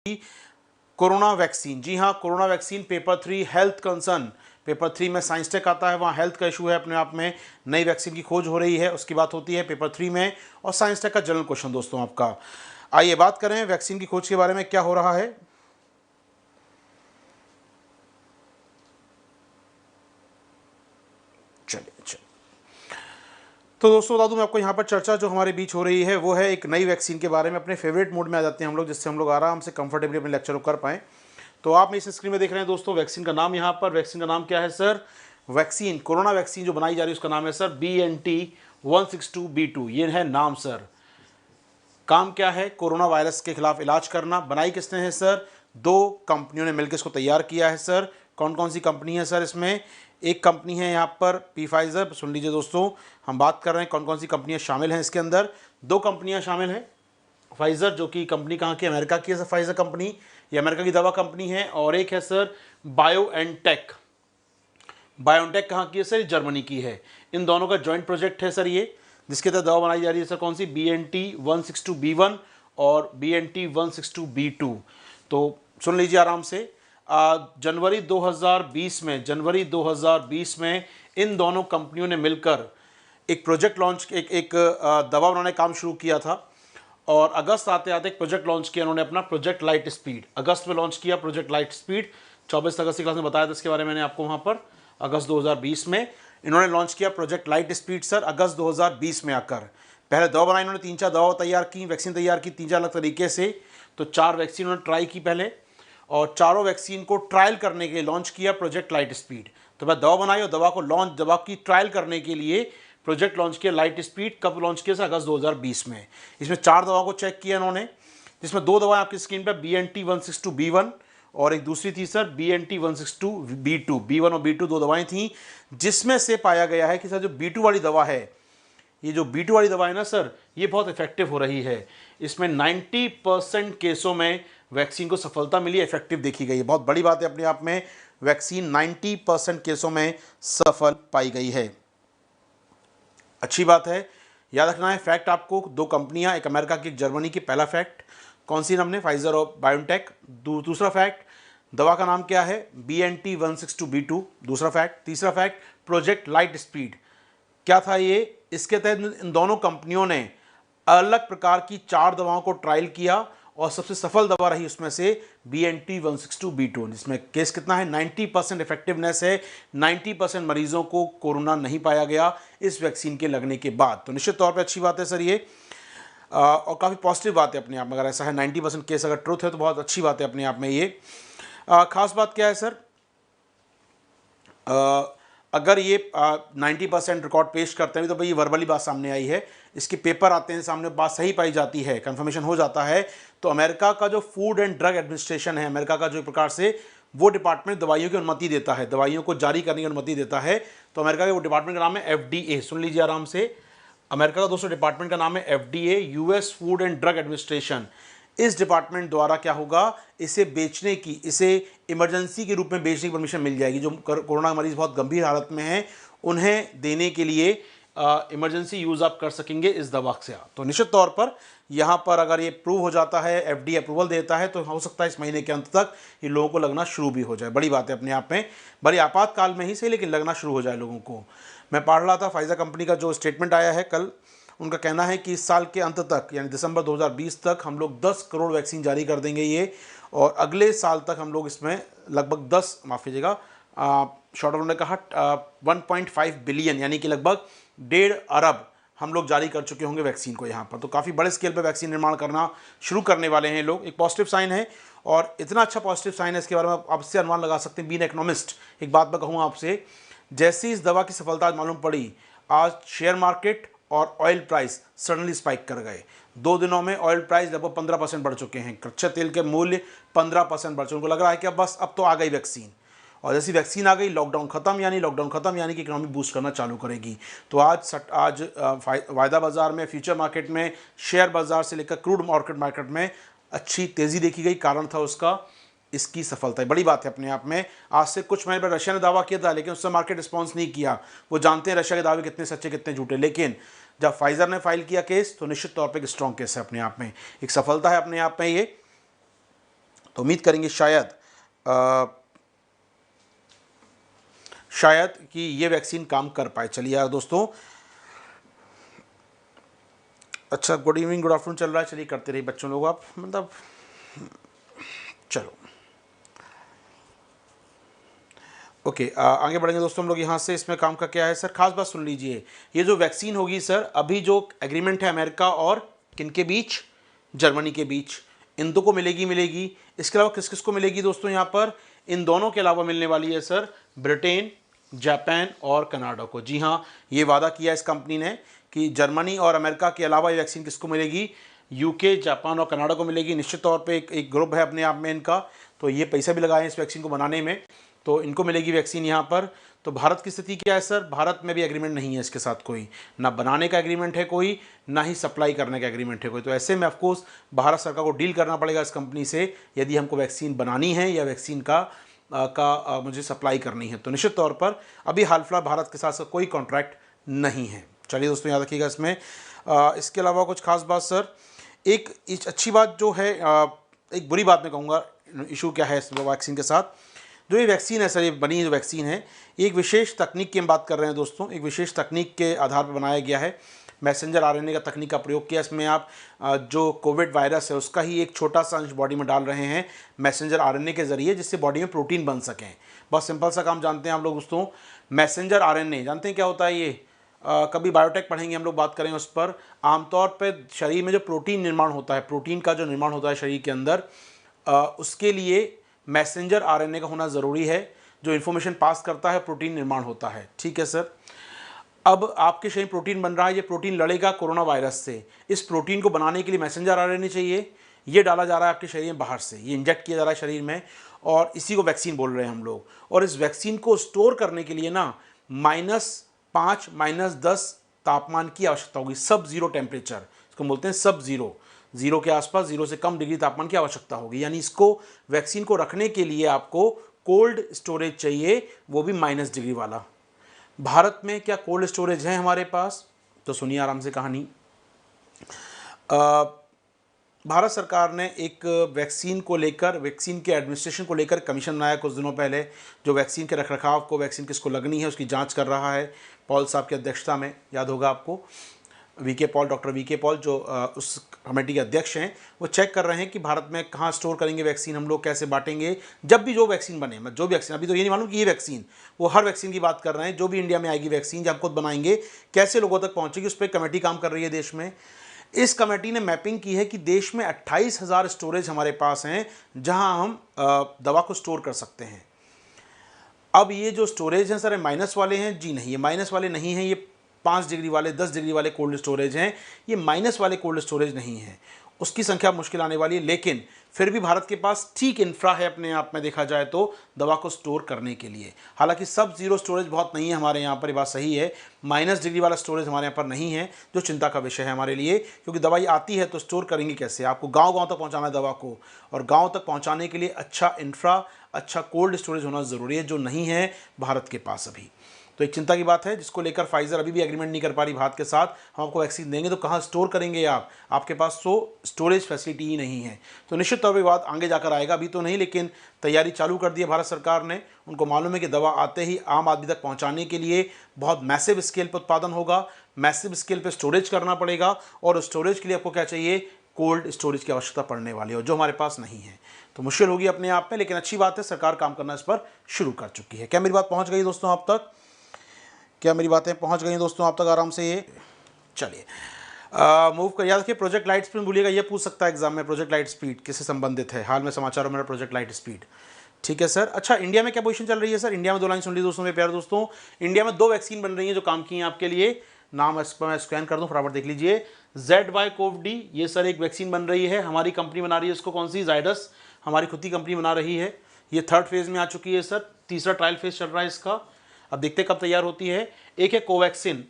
Corona vaccine. जी हाँ, corona vaccine paper 3 health concern. Paper 3 में साइंस टेक आता है, वहाँ हेल्थ का इशू है, अपने आप में नई वैक्सीन की खोज हो रही है, उसकी बात होती है पेपर 3 में। और साइंस टेक का जनरल क्वेश्चन दोस्तों आपका। आइए बात करें वैक्सीन की खोज के बारे में, क्या हो रहा है। चलिए तो दोस्तों बता दूं मैं आपको, यहाँ पर चर्चा जो हमारे बीच हो रही है वो है एक नई वैक्सीन के बारे में। अपने फेवरेट मोड में आ जाते हैं हम लोग, जिससे हम लोग आराम से कंफर्टेबली अपने लेक्चर को कर पाएँ। तो आप इस स्क्रीन में देख रहे हैं दोस्तों वैक्सीन का नाम। यहाँ पर वैक्सीन का नाम क्या है सर? वैक्सीन, कोरोना वैक्सीन जो बनाई जा रही है उसका नाम है सर BNT162b2। ये है नाम सर। काम क्या है? कोरोना वायरस के खिलाफ इलाज करना। बनाई किसने है सर? 2 कंपनियों ने मिलकर इसको तैयार किया है सर। कौन कौन सी कंपनी है सर इसमें? एक कंपनी है यहाँ पर फाइजर। सुन लीजिए दोस्तों, हम बात कर रहे हैं कौन कौन सी कंपनियाँ शामिल हैं इसके अंदर। 2 कंपनियाँ शामिल हैं। फाइजर जो कि कंपनी कहाँ की? अमेरिका की है सर। फाइजर कंपनी, ये अमेरिका की दवा कंपनी है। और एक है सर बायोएनटेक। बायोएनटेक कहाँ की है सर? जर्मनी की है। इन दोनों का जॉइंट प्रोजेक्ट है सर ये, जिसके तहत दवा बनाई जा रही है सर। कौन सी? BNT162b1 और BNT162b2। तो सुन लीजिए आराम से। जनवरी 2020 में इन दोनों कंपनियों ने मिलकर एक प्रोजेक्ट लॉन्च, एक दवा बनाने का काम शुरू किया था। और अगस्त आते आते एक प्रोजेक्ट लॉन्च किया उन्होंने, अपना प्रोजेक्ट लाइट स्पीड। अगस्त में लॉन्च किया प्रोजेक्ट लाइट स्पीड। 24 अगस्त की क्लास में बताया था इसके बारे में मैंने आपको। वहाँ पर अगस्त 2020 में इन्होंने लॉन्च किया प्रोजेक्ट लाइट स्पीड सर। अगस्त 2020 में आकर पहले दवा बनाई इन्होंने, 3-4 दवा तैयार की, वैक्सीन तैयार की 3-4 अलग तरीके से। तो 4 वैक्सीन उन्होंने ट्राई की पहले, और चारों वैक्सीन को ट्रायल करने के लिए लॉन्च किया प्रोजेक्ट लाइट स्पीड। तो मैं दवा बनाई और दवा की ट्रायल करने के लिए प्रोजेक्ट लॉन्च किया लाइट स्पीड। कब लॉन्च किया सर? अगस्त 2020 में। इसमें 4 दवाओं को चेक किया इन्होंने, जिसमें 2 दवाएं आपकी स्क्रीन पर BNT162b1 और एक दूसरी थी सर BNT162b2। B1 और B2 2 दवाएं थी, जिसमें से पाया गया है कि सर जो B2 वाली दवा है, ये जो B2 वाली दवा है ना सर, ये बहुत इफेक्टिव हो रही है। इसमें 90% केसों में वैक्सीन को सफलता मिली, इफेक्टिव देखी गई है। बहुत बड़ी बात है अपने आप में, वैक्सीन 90% केसों में सफल पाई गई है। अच्छी बात है, याद रखना है फैक्ट आपको। 2 कंपनियां, एक अमेरिका की, एक जर्मनी की। पहला फैक्ट कौन सी? हमने फाइजर और बायोटेक। दूसरा फैक्ट, दवा का नाम क्या है? BNT162b2। दूसरा फैक्ट। तीसरा फैक्ट, प्रोजेक्ट लाइट स्पीड। क्या था ये? इसके तहत इन दोनों कंपनियों ने अलग प्रकार की 4 दवाओं को ट्रायल किया, और सबसे सफल दवा रही उसमें से BNT162b2, जिसमें केस कितना है? 90% इफेक्टिवनेस है। 90% मरीजों को कोरोना नहीं पाया गया इस वैक्सीन के लगने के बाद। तो निश्चित तौर पे अच्छी बात है सर ये, और काफ़ी पॉजिटिव बात है अपने आप में। अगर ऐसा है 90% केस अगर ट्रूथ है तो बहुत अच्छी बात है अपने आप में ये। खास बात क्या है सर? अगर ये 90% रिकॉर्ड पेश करते हैं तो भाई ये वर्बली बात सामने आई है, इसके पेपर आते हैं सामने, बात सही पाई जाती है, कंफर्मेशन हो जाता है, तो अमेरिका का जो फूड एंड ड्रग एडमिनिस्ट्रेशन है, अमेरिका का जो एक प्रकार से वो डिपार्टमेंट दवाइयों की अनुमति देता है, दवाइयों को जारी करने की अनुमति देता है। तो अमेरिका के वो डिपार्टमेंट का नाम है FDA। सुन लीजिए आराम से, अमेरिका का दोस्तों डिपार्टमेंट का नाम है FDA, US food and drug administration. इस डिपार्टमेंट द्वारा क्या होगा? इसे बेचने की, इसे इमरजेंसी के रूप में बेचने की परमिशन मिल जाएगी। जो कोरोना मरीज बहुत गंभीर हालत में हैं उन्हें देने के लिए इमरजेंसी यूज़ आप कर सकेंगे इस दवा से। तो निश्चित तौर पर यहाँ पर अगर ये प्रूव हो जाता है, FDA अप्रूवल देता है, तो हो सकता है इस महीने के अंत तक ये लोगों को लगना शुरू भी हो जाए। बड़ी बात है अपने आप में, बड़ी आपातकाल में ही सही, लेकिन लगना शुरू हो जाए लोगों को। मैं पढ़ रहा था फाइजर कंपनी का जो स्टेटमेंट आया है कल, उनका कहना है कि इस साल के अंत तक, यानी दिसंबर 2020 तक हम लोग 10 करोड़ वैक्सीन जारी कर देंगे ये, और अगले साल तक हम लोग इसमें लगभग 10, माफ़ कीजिएगा, शॉर्ट ने कहा 1.5 बिलियन, यानी कि लगभग 1.5 अरब हम लोग जारी कर चुके होंगे वैक्सीन को यहाँ पर। तो काफ़ी बड़े स्केल पर वैक्सीन निर्माण करना शुरू करने वाले हैं लोग। एक पॉजिटिव साइन है, और इतना अच्छा पॉजिटिव साइन है इसके बारे में आप आपसे अनुमान लगा सकते हैं। बीन इकोनॉमिस्ट, एक बात मैं कहूँ आपसे, जैसी इस दवा की सफलता आज मालूम पड़ी, आज शेयर मार्केट और ऑयल प्राइस सडनली स्पाइक कर गए। 2 दिनों में ऑयल प्राइस लगभग 15% बढ़ चुके हैं। कच्चे तेल के मूल्य 15% बढ़ चुके। उनको लग रहा है कि अब बस अब तो आ गई वैक्सीन, और जैसी वैक्सीन आ गई लॉकडाउन खत्म, यानी कि इकोनॉमी बूस्ट करना चालू करेगी। तो आज वायदा बाजार में, फ्यूचर मार्केट में, शेयर बाजार से लेकर क्रूड मार्केट में अच्छी तेज़ी देखी गई। कारण था उसका इसकी सफलता है। बड़ी बात है अपने आप में। आज से कुछ महीने पहले रशिया ने दावा किया था, लेकिन उससे मार्केट रिस्पॉन्स नहीं किया। वो जानते हैं रशिया के दावे कितने सच्चे कितने झूठे, लेकिन जब फाइजर ने फाइल किया केस, तो निश्चित तौर पे एक स्ट्रॉन्ग केस है अपने आप में, एक सफलता है अपने आप में ये। उम्मीद करेंगे शायद कि ये वैक्सीन काम कर पाए। चलिए यार दोस्तों, अच्छा गुड इवनिंग गुड आफ्टरनून चल रहा है, चलिए करते रहिए बच्चों लोग आप, मतलब चलो ओके आगे बढ़ेंगे दोस्तों हम लोग यहाँ से। इसमें काम का क्या है सर, खास बात सुन लीजिए। ये जो वैक्सीन होगी सर, अभी जो एग्रीमेंट है अमेरिका और किन के बीच, जर्मनी के बीच, इन दो को मिलेगी। इसके अलावा किस किस को मिलेगी दोस्तों यहाँ पर, इन दोनों के अलावा मिलने वाली है सर ब्रिटेन, जापान और कनाडा को। जी हाँ, ये वादा किया इस कंपनी ने कि जर्मनी और अमेरिका के अलावा ये वैक्सीन किसको मिलेगी, यूके, जापान और कनाडा को मिलेगी। निश्चित तौर पे एक ग्रुप है अपने आप में इनका, तो ये पैसा भी लगाए इस वैक्सीन को बनाने में, तो इनको मिलेगी वैक्सीन यहाँ पर। तो भारत की स्थिति क्या है सर, भारत में भी एग्रीमेंट नहीं है इसके साथ कोई, ना बनाने का एग्रीमेंट है कोई, ना ही सप्लाई करने का एग्रीमेंट है कोई। तो ऐसे में ऑफकोर्स भारत सरकार को डील करना पड़ेगा इस कंपनी से, यदि हमको वैक्सीन बनानी है या वैक्सीन का मुझे सप्लाई करनी है। तो निश्चित तौर पर अभी हाल फिलहाल भारत के साथ कोई कॉन्ट्रैक्ट नहीं है। चलिए दोस्तों याद रखिएगा इसमें। इसके अलावा कुछ खास बात सर, एक अच्छी बात जो है, एक बुरी बात मैं कहूँगा, इशू क्या है इस वैक्सीन के साथ। जो ये वैक्सीन है सर, ये बनी जो वैक्सीन है, एक विशेष तकनीक की हम बात कर रहे हैं दोस्तों, एक विशेष तकनीक के आधार पर बनाया गया है। मैसेंजर आरएनए का तकनीक का प्रयोग किया। इसमें आप जो कोविड वायरस है उसका ही एक छोटा सा अंश बॉडी में डाल रहे हैं मैसेंजर आरएनए के ज़रिए, जिससे बॉडी में प्रोटीन बन सकें। बहुत सिंपल सा काम जानते हैं आप लोग दोस्तों, मैसेंजर आरएनए जानते हैं क्या होता है ये, कभी बायोटेक पढ़ेंगे हम लोग, बात करें उस पर। आमतौर पर शरीर में जो प्रोटीन निर्माण होता है, प्रोटीन का जो निर्माण होता है शरीर के अंदर, उसके लिए मैसेंजर आरएनए का होना ज़रूरी है। जो इन्फॉर्मेशन पास करता है प्रोटीन निर्माण होता है, ठीक है सर। अब आपके शरीर में प्रोटीन बन रहा है, ये प्रोटीन लड़ेगा कोरोना वायरस से। इस प्रोटीन को बनाने के लिए मैसेंजर आरएनए चाहिए, ये डाला जा रहा है आपके शरीर में बाहर से, ये इंजेक्ट किया जा रहा है शरीर में, और इसी को वैक्सीन बोल रहे हैं हम लोग। और इस वैक्सीन को स्टोर करने के लिए ना -5 -10 तापमान की आवश्यकता होगी, सब जीरो टेम्परेचर, इसको बोलते हैं सब जीरो के आसपास, जीरो से कम डिग्री तापमान की आवश्यकता होगी। यानी इसको वैक्सीन को रखने के लिए आपको कोल्ड स्टोरेज चाहिए, वो भी -डिग्री वाला। भारत में क्या कोल्ड स्टोरेज है हमारे पास, तो सुनिए आराम से कहानी। भारत सरकार ने एक वैक्सीन को लेकर, वैक्सीन के एडमिनिस्ट्रेशन को लेकर कमीशन बनाया कुछ दिनों पहले, जो वैक्सीन के रखरखाव को, वैक्सीन किसको लगनी है उसकी जांच कर रहा है, पॉल साहब की अध्यक्षता में। याद होगा आपको V K Paul, doctor V K Paul जो उस कमेटी के अध्यक्ष हैं, वो चेक कर रहे हैं कि भारत में कहाँ स्टोर करेंगे वैक्सीन, हम लोग कैसे बांटेंगे, जब भी जो वैक्सीन बने, जो भी वैक्सीन, अभी तो ये नहीं मालूम कि ये वैक्सीन, वो हर वैक्सीन की बात कर रहे हैं, जो भी इंडिया में आएगी वैक्सीन, जब खुद बनाएंगे कैसे लोगों तक पहुँचेगी, उस पर कमेटी काम कर रही है देश में। इस कमेटी ने मैपिंग की है कि देश में 28,000 स्टोरेज हमारे पास हैं जहां हम दवा को स्टोर कर सकते हैं। अब ये जो स्टोरेज हैं सर, माइनस वाले हैं? जी नहीं, ये माइनस वाले नहीं हैं, ये 5 डिग्री वाले, 10 डिग्री वाले कोल्ड स्टोरेज हैं, ये माइनस वाले कोल्ड स्टोरेज नहीं हैं। उसकी संख्या मुश्किल आने वाली है, लेकिन फिर भी भारत के पास ठीक इंफ्रा है अपने आप में देखा जाए तो दवा को स्टोर करने के लिए। हालांकि सब जीरो स्टोरेज बहुत नहीं है हमारे यहाँ पर, ये बात सही है, -डिग्री वाला स्टोरेज हमारे यहाँ पर नहीं है, जो चिंता का विषय है हमारे लिए, क्योंकि दवाई आती है तो स्टोर करेंगे कैसे, आपको गाँव तक पहुँचाना है दवा को, और गाँव तक पहुँचाने के लिए अच्छा इंफ्रा, अच्छा कोल्ड स्टोरेज होना ज़रूरी है, जो नहीं है भारत के पास अभी। तो एक चिंता की बात है, जिसको लेकर फाइजर अभी भी एग्रीमेंट नहीं कर पा रही भारत के साथ। हम आपको वैक्सीन देंगे तो कहाँ स्टोर करेंगे आप, आपके पास तो स्टोरेज फैसिलिटी ही नहीं है। तो निश्चित तौर पर बात आगे जाकर आएगा, अभी तो नहीं, लेकिन तैयारी चालू कर दी है भारत सरकार ने। उनको मालूम है कि दवा आते ही आम आदमी तक पहुँचाने के लिए बहुत मैसिव स्केल पर उत्पादन होगा, मैसिव स्केल पर स्टोरेज करना पड़ेगा, और स्टोरेज के लिए आपको क्या चाहिए, कोल्ड स्टोरेज की आवश्यकता पड़ने वाली है, जो हमारे पास नहीं है। तो मुश्किल होगी अपने आप में, लेकिन अच्छी बात है सरकार काम करना इस पर शुरू कर चुकी है। क्या मेरी बात पहुंच गई दोस्तों आप तक? क्या मेरी बातें पहुंच गई दोस्तों आप तक आराम से? ये चलिए मूव कर, याद रखिए प्रोजेक्ट लाइट स्पीड भूलिएगा, ये पूछ सकता है एग्जाम में, प्रोजेक्ट लाइट स्पीड किससे संबंधित है, हाल में समाचारों में प्रोजेक्ट लाइट स्पीड, ठीक है सर। अच्छा, इंडिया में क्या पोजीशन चल रही है सर? इंडिया में 2 लाइन सुन ली दोस्तों, मेरे प्यारे दोस्तों। इंडिया में 2 वैक्सीन बन रही हैं जो काम की हैं आपके लिए। नाम इस पर मैं स्कैन कर दूं, फटाफट देख लीजिए। ZY-CoV-D, ये सर एक वैक्सीन बन रही है, हमारी कंपनी बना रही है इसको, कौन सी, जाइडस, हमारी खुद की कंपनी बना रही है। ये 3rd फेज में आ चुकी है सर, 3रा ट्रायल फेज चल रहा है इसका, अब देखते कब तैयार होती है। एक है कोवैक्सिन,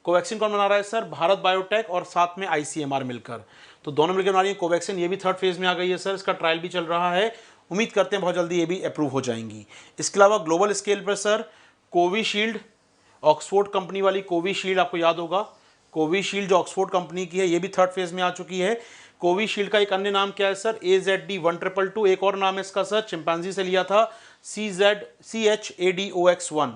कोवैक्सिन कौन बना रहा है सर? भारत बायोटेक और साथ में ICMR मिलकर, तो दोनों मिलकर बना रही है कोवैक्सिन। ये भी 3rd फेज में आ गई है सर, इसका ट्रायल भी चल रहा है, उम्मीद करते हैं बहुत जल्दी ये भी अप्रूव हो जाएंगी। इसके अलावा ग्लोबल स्केल पर सर कोविशील्ड, ऑक्सफोर्ड कंपनी वाली कोविशील्ड, आपको याद होगा कोविशील्ड जो ऑक्सफोर्ड कंपनी की है, ये भी 3rd फेज में आ चुकी है। कोविशील्ड का एक अन्य नाम क्या है सर? AZD1222। एक और नाम है इसका सर, चिंपांजी से लिया था, CHADOX1।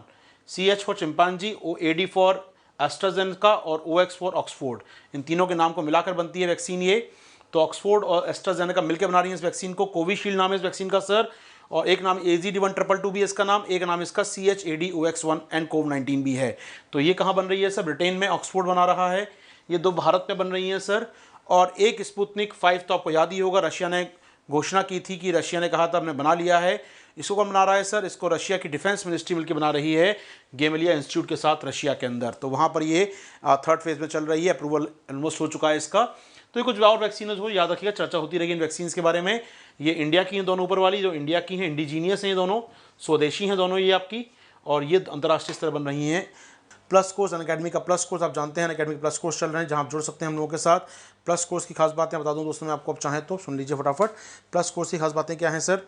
CH for chimpanzee, AD for AstraZeneca और OX फॉर ऑक्सफोर्ड। इन तीनों के नाम को मिलाकर बनती है वैक्सीन ये। तो ऑक्सफोर्ड और एस्ट्राजेनेका मिलकर बना रही है इस वैक्सीन को। कोविशील्ड नाम है इस वैक्सीन का सर, और एक नाम AZD1222 भी है इसका नाम, एक नाम इसका CHADOX1 एंड कोव-19 भी है। तो ये कहाँ बन रही है सर? ब्रिटेन में, ऑक्सफोर्ड बना रहा है। ये 2 भारत में बन रही हैं सर। और एक स्पुतनिक 5 तो आपको याद ही होगा, रशिया ने घोषणा की थी कि रशिया ने कहा था हमने बना लिया है। इसको कौन बना रहा है सर? इसको रशिया की डिफेंस मिनिस्ट्री मिलकर बना रही है गेमलिया इंस्टीट्यूट के साथ रशिया के अंदर। तो वहाँ पर ये 3rd फेज में चल रही है, अप्रूवल ऑलमोस्ट हो चुका है इसका। तो ये कुछ और वैक्सीन को याद रखिएगा, चर्चा होती रहेगी इन वैक्सीन के बारे में। ये इंडिया की हैं दोनों, ऊपर वाली जो इंडिया की हैं, इंडिजीनियस हैं ये दोनों, स्वदेशी हैं दोनों ये आपकी, और ये अंतर्राष्ट्रीय स्तर बन रही हैं। प्लस कोर्स, अनअकैडमी का प्लस कोर्स आप जानते हैं, अनअकैडमी प्लस कोर्स चल रहे हैं जहां आप जुड़ सकते हैं हम लोगों के साथ। प्लस कोर्स की खास बातें बता दूं दोस्तों मैं आपको, आप चाहें तो सुन लीजिए फटाफट। प्लस कोर्स की खास बातें क्या हैं सर?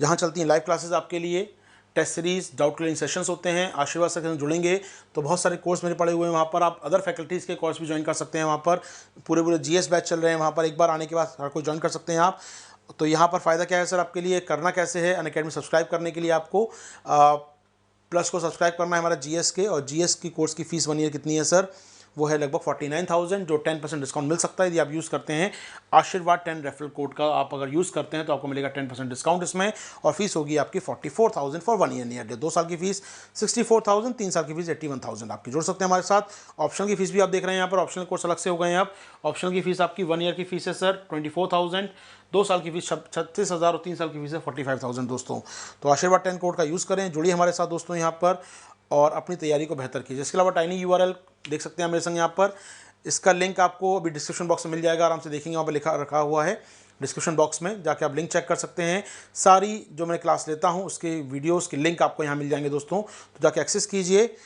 जहां चलती हैं लाइव क्लासेस आपके लिए, test series, doubt clearing sessions होते हैं। आशीर्वाद से जुड़ेंगे तो बहुत सारे कोर्स मेरे पड़े हुए हैं वहाँ पर, आप अदर फैकल्टीज़ के कोर्स भी ज्वाइन कर सकते हैं वहाँ पर। पूरे GS बैच चल रहे हैं वहाँ पर, एक बार आने के बाद हर कोई ज्वाइन कर सकते हैं आप। तो यहाँ पर फ़ायदा क्या है सर आपके लिए, करना कैसे है? अनअकैडमी सब्सक्राइब करने के लिए आपको प्लस को सब्सक्राइब करना है हमारा GS के, और GS की कोर्स की फ़ीस 1 ईयर कितनी है सर? वो है लगभग 49,000, जो 10% डिस्काउंट मिल सकता है यदि आप यूज़ करते हैं आशीर्वाद 10 रेफरल कोड का। आप अगर यूज़ करते हैं तो आपको मिलेगा 10% डिस्काउंट इसमें, और फीस होगी आपकी 44,000 फॉर 1 ईयर नियर। 2 साल की फीस 64,000, 3 साल की फीस 81,000 आपकी। जुड़ सकते हैं हमारे साथ। ऑप्शनल की फीस भी आप देख रहे हैं यहाँ पर, ऑप्शनल कोर्स अलग से हो गए हैं आप। ऑप्शनल की फीस आपकी 1 ईयर की फीस है सर 24,000, 2 साल की फीस 36,000 और 3 साल की फीस है 45,000 दोस्तों। तो आशीर्वाद 10 कोड का यूज़ करें, जुड़िए हमारे साथ दोस्तों यहाँ पर, और अपनी तैयारी को बेहतर कीजिए। इसके अलावा टाइनी URL देख सकते हैं मेरे संग यहाँ पर, इसका लिंक आपको अभी डिस्क्रिप्शन बॉक्स में मिल जाएगा, आराम से देखेंगे वहाँ पर लिखा रखा हुआ है डिस्क्रिप्शन बॉक्स में, जाके आप लिंक चेक कर सकते हैं। सारी जो मैं क्लास लेता हूँ उसके वीडियोज़ के लिंक आपको यहाँ मिल जाएंगे दोस्तों, तो जाके एक्सेस कीजिए।